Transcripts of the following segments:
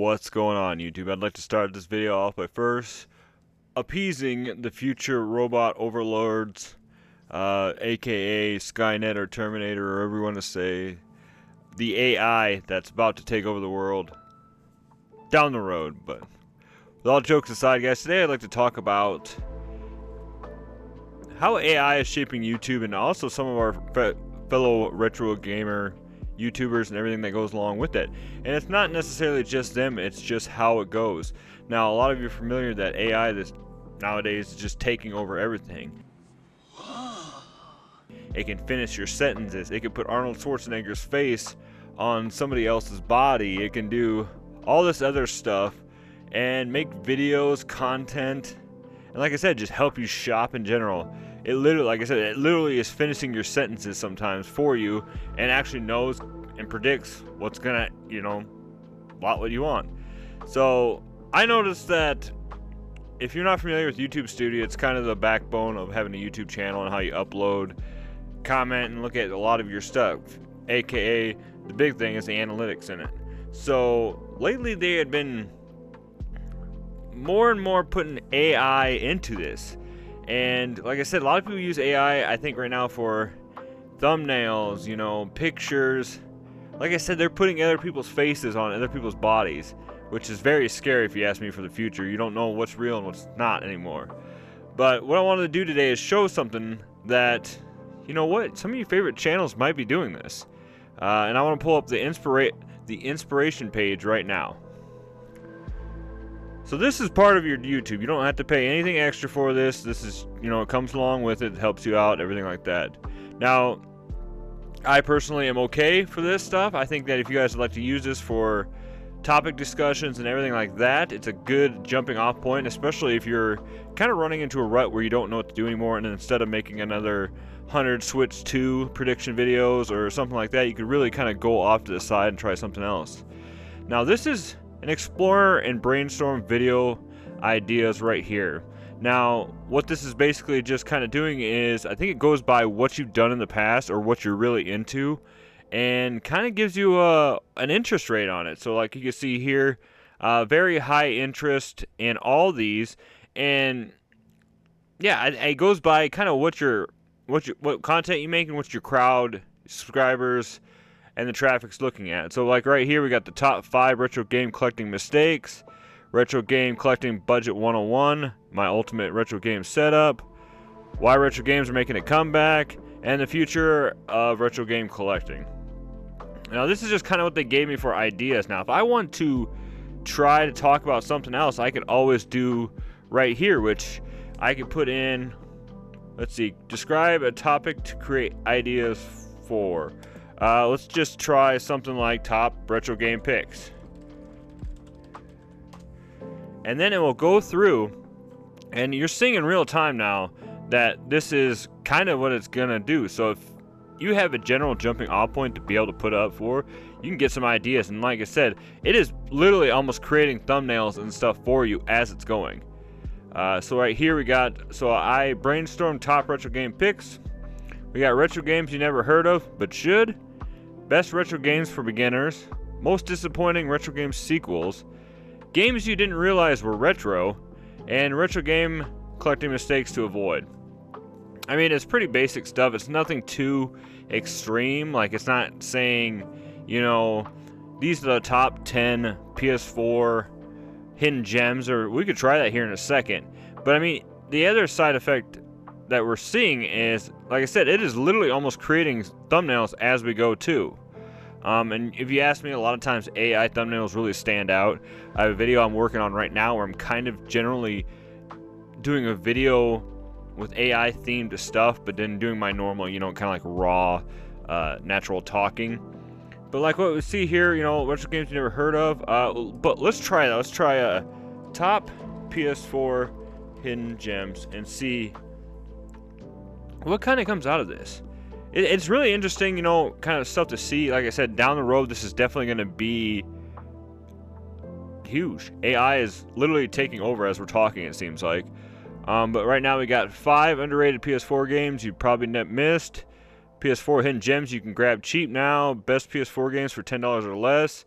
What's going on, YouTube? I'd like to start this video off by first appeasing the future robot overlords, aka Skynet or Terminator, or whatever you want to say, the AI that's about to take over the world down the road. But with all jokes aside, guys, today I'd like to talk about how AI is shaping YouTube and also some of our fellow retro gamer YouTubers and everything that goes along with it. And it's not necessarily just them, it's just how it goes. Now, a lot of you are familiar that AI nowadays is just taking over everything. It can finish your sentences. It can put Arnold Schwarzenegger's face on somebody else's body. It can do all this other stuff and make videos, content, and like I said, just help you shop in general. It literally, like I said, it literally is finishing your sentences sometimes for you and actually knows and predicts what's gonna, what you want. So I noticed that if you're not familiar with YouTube Studio, it's kind of the backbone of having a YouTube channel and how you upload, comment, and look at a lot of your stuff. AKA, the big thing is the analytics in it. So lately they had been more and more putting AI into this. And like I said, a lot of people use AI, I think right now, for thumbnails, pictures. Like I said, they're putting other people's faces on other people's bodies, which is very scary if you ask me for the future. You don't know what's real and what's not anymore. But what I wanted to do today is show something that, some of your favorite channels might be doing this. And I want to pull up the inspiration page right now. So this is part of your YouTube. You don't have to pay anything extra for this. This is, it comes along with it, helps you out, everything like that. Now, I personally am okay for this stuff. I think that if you guys would like to use this for topic discussions and everything like that, it's a good jumping off point, especially if you're kind of running into a rut where you don't know what to do anymore, and instead of making another 100 Switch 2 prediction videos or something like that, you could really kind of go off to the side and try something else. Now, this is an Explorer and Brainstorm video ideas right here. Now, what this is basically just kind of doing is, I think it goes by what you've done in the past or what you're really into, and kind of gives you an interest rate on it. So like you can see here, very high interest in all these, and yeah, it goes by kind of what content you make and what your crowd, subscribers, and the traffic's looking at. So like right here, we got the top 5 retro game collecting mistakes, retro game collecting budget 101, my ultimate retro game setup, why retro games are making a comeback, and the future of retro game collecting. Now this is just kind of what they gave me for ideas. Now if I want to try to talk about something else, I could always do right here, which I could put in, let's see, describe a topic to create ideas for. Let's just try something like top retro game picks. And then it will go through, and you're seeing in real time now that this is kind of what it's gonna do. So if you have a general jumping off point to be able to put up for, you can get some ideas. And like I said, it is literally almost creating thumbnails and stuff for you as it's going. So right here we got, so I brainstormed top retro game picks. We got retro games you never heard of but should, best retro games for beginners, most disappointing retro game sequels, games you didn't realize were retro, and retro game collecting mistakes to avoid. I mean, it's pretty basic stuff. It's nothing too extreme. Like, it's not saying, these are the top 10 PS4 hidden gems, or we could try that here in a second. But I mean, the other side effect that we're seeing is, like I said, it is literally almost creating thumbnails as we go too. And if you ask me, a lot of times AI thumbnails really stand out. I have a video I'm working on right now where I'm kind of generally doing a video with AI themed stuff, but then doing my normal, kind of like raw, natural talking. But like what we see here, retro games you never heard of. But let's try that. Let's try a top PS4 hidden gems and see what kind of comes out of this. It's really interesting, kind of stuff to see. Like I said, down the road, this is definitely going to be huge. AI is literally taking over as we're talking, it seems like. But right now we got 5 underrated PS4 games you probably missed. PS4 hidden gems you can grab cheap now. Best PS4 games for $10 or less.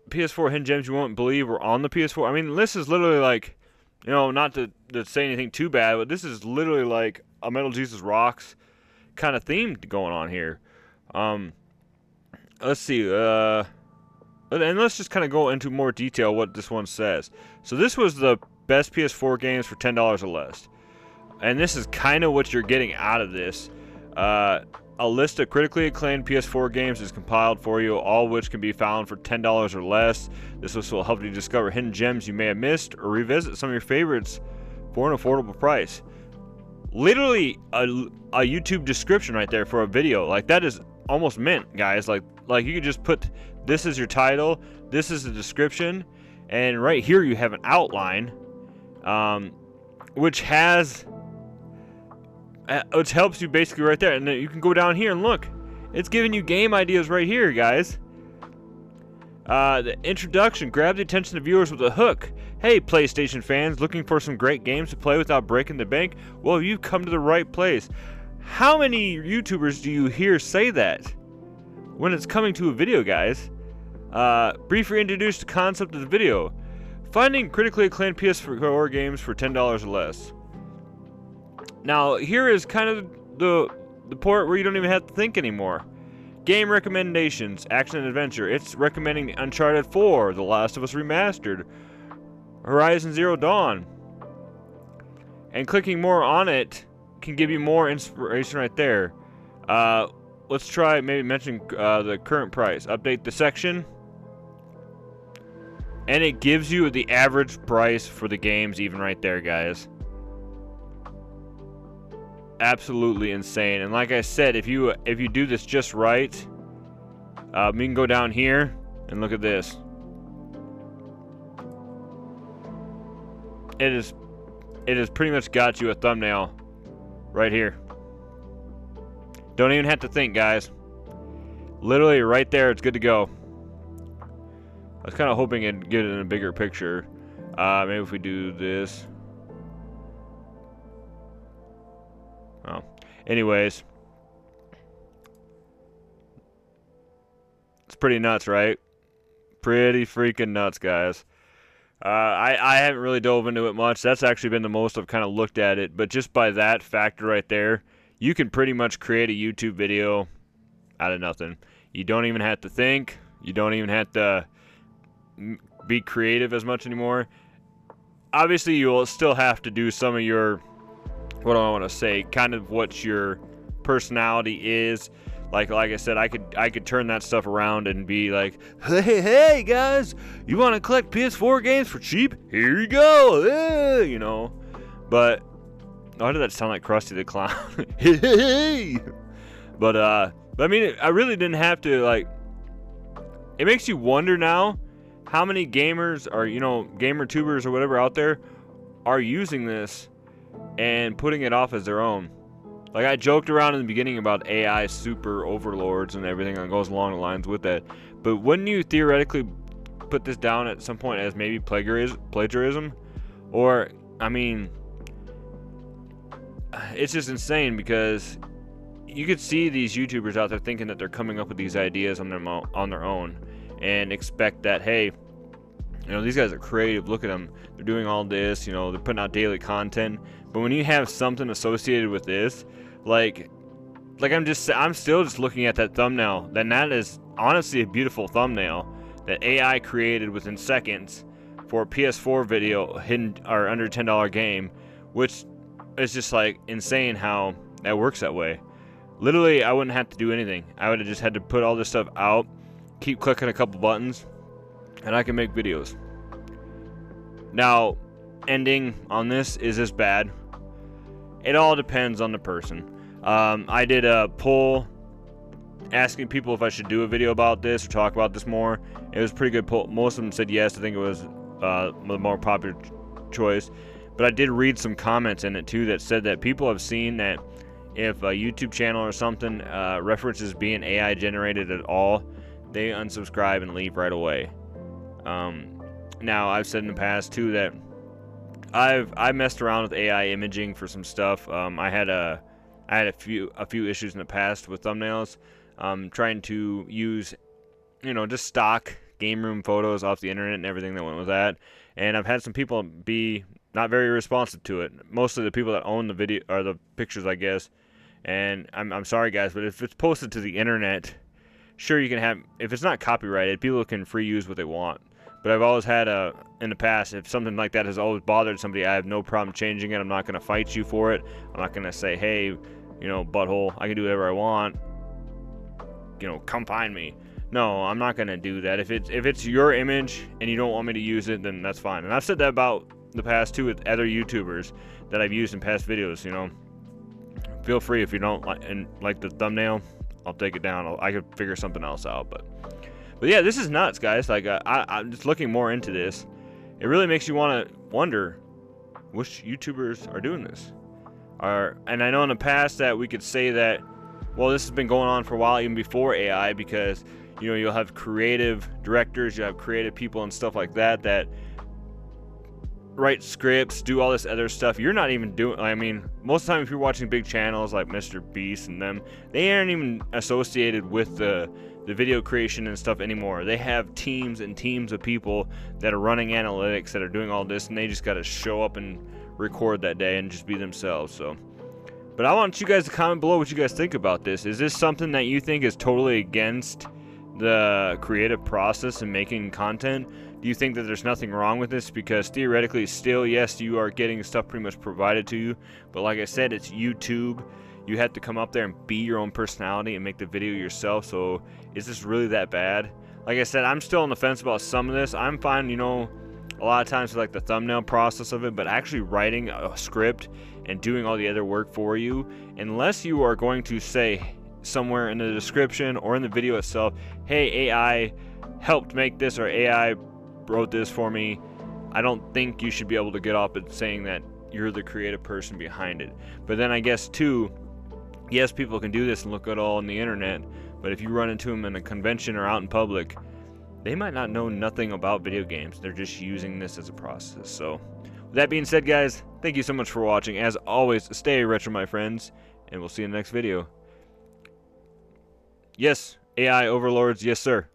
PS4 hidden gems you won't believe were on the PS4. I mean, this is literally like, you know, not to say anything too bad, but this is literally like a Metal Jesus Rocks kind of theme going on here. Let's see. And let's just kind of go into more detail what this one says. So this was the best PS4 games for $10 or less. And this is kind of what you're getting out of this. A list of critically acclaimed PS4 games is compiled for you, all which can be found for $10 or less. This list will help you discover hidden gems you may have missed or revisit some of your favorites for an affordable price. Literally a YouTube description right there for a video. Like, that is almost mint, guys. Like you could just put, this is your title, this is the description, and right here you have an outline, which helps you basically right there. And then you can go down here and look. It's giving you game ideas right here, guys. The introduction. Grab the attention of viewers with a hook. Hey, PlayStation fans, looking for some great games to play without breaking the bank? Well, you've come to the right place. How many YouTubers do you hear say that when it's coming to a video, guys? Briefly introduce the concept of the video. Finding critically acclaimed PS4 games for $10 or less. Now, here is kind of the part where you don't even have to think anymore. Game recommendations, action and adventure. It's recommending Uncharted 4, The Last of Us Remastered, Horizon Zero Dawn. And clicking more on it can give you more inspiration right there. Let's try maybe mentioning the current price. Update the section. And it gives you the average price for the games even right there, guys. Absolutely insane. And like I said, if you do this just right, we can go down here and look at this. It has pretty much got you a thumbnail right here. Don't even have to think, guys. Literally right there, it's good to go. I was kind of hoping it'd get it in a bigger picture. Maybe if we do this. Oh. Anyways. It's pretty nuts, right? Pretty freaking nuts, guys. I haven't really dove into it much. That's actually been the most I've kind of looked at it. But just by that factor right there, you can pretty much create a YouTube video out of nothing. You don't even have to think. You don't even have to be creative as much anymore. Obviously, you'll still have to do some of your, what do I want to say, kind of what your personality is. Like I said, I could turn that stuff around and be like, hey guys, you want to collect PS4 games for cheap? Here you go, you know. But why did that sound like Krusty the Clown? Hey. But I mean, I really didn't have to, like. It makes you wonder now how many gamers or, you know, gamer tubers or whatever out there are using this and putting it off as their own. Like, I joked around in the beginning about AI super overlords and everything that goes along the lines with that. But wouldn't you theoretically put this down at some point as maybe plagiarism? Or, I mean, it's just insane because you could see these YouTubers out there thinking that they're coming up with these ideas on their own and expect that, hey, you know, these guys are creative. Look at them. They're doing all this. You know, they're putting out daily content. But when you have something associated with this, like I'm still just looking at that thumbnail. Then that is honestly a beautiful thumbnail that AI created within seconds for a PS4 video, hidden or under $10 game, which is just like insane how that works that way. Literally, I wouldn't have to do anything. I would have just had to put all this stuff out, keep clicking a couple buttons, and I can make videos. Now, ending on this, is this bad? It all depends on the person. I did a poll asking people if I should do a video about this or talk about this more. It was a pretty good poll. Most of them said yes. I think it was the more popular choice. But I did read some comments in it too that said that people have seen that if a YouTube channel or something references being AI generated at all, they unsubscribe and leave right away. Now, I've said in the past too that I messed around with AI imaging for some stuff. I had a few issues in the past with thumbnails, trying to use, you know, just stock game room photos off the internet and everything that went with that. And I've had some people be not very responsive to it. Mostly the people that own the video or the pictures, I guess. And I'm sorry guys, but if it's posted to the internet, sure, you can have, if it's not copyrighted, people can free use what they want. But I've always had in the past, if something like that has always bothered somebody, I have no problem changing it. I'm not going to fight you for it. I'm not going to say, hey, you know, butthole, I can do whatever I want. You know, come find me. No, I'm not going to do that. If it's your image and you don't want me to use it, then that's fine. And I've said that about the past too with other YouTubers that I've used in past videos, you know. Feel free if you don't like the thumbnail, I'll take it down. I could figure something else out, but yeah, this is nuts, guys. Like I'm just looking more into this. It really makes you want to wonder which YouTubers are doing this. And I know in the past that we could say that, well, this has been going on for a while, even before AI, because you know you'll have creative directors, you have creative people and stuff like that that write scripts, do all this other stuff. You're not even doing, I mean, most of the time if you're watching big channels like Mr. Beast and them, they aren't even associated with the video creation and stuff anymore. They have teams and teams of people that are running analytics, that are doing all this, and they just got to show up and record that day and just be themselves. So, but I want you guys to comment below what you guys think about this. Is this something that you think is totally against the creative process and making content? Do you think that there's nothing wrong with this? Because theoretically still, yes, you are getting stuff pretty much provided to you, but like I said, it's YouTube. You have to come up there and be your own personality and make the video yourself. So is this really that bad? Like I said, I'm still on the fence about some of this. I'm fine, you know, a lot of times with like the thumbnail process of it, but actually writing a script and doing all the other work for you, unless you are going to say somewhere in the description or in the video itself, hey, AI helped make this, or AI wrote this for me, I don't think you should be able to get off at saying that you're the creative person behind it. But then I guess too, yes, people can do this and look at all on the internet, but if you run into them in a convention or out in public, they might not know nothing about video games. They're just using this as a process. So with that being said, guys, thank you so much for watching. As always, stay retro, my friends, and we'll see you in the next video. Yes, AI overlords, yes sir.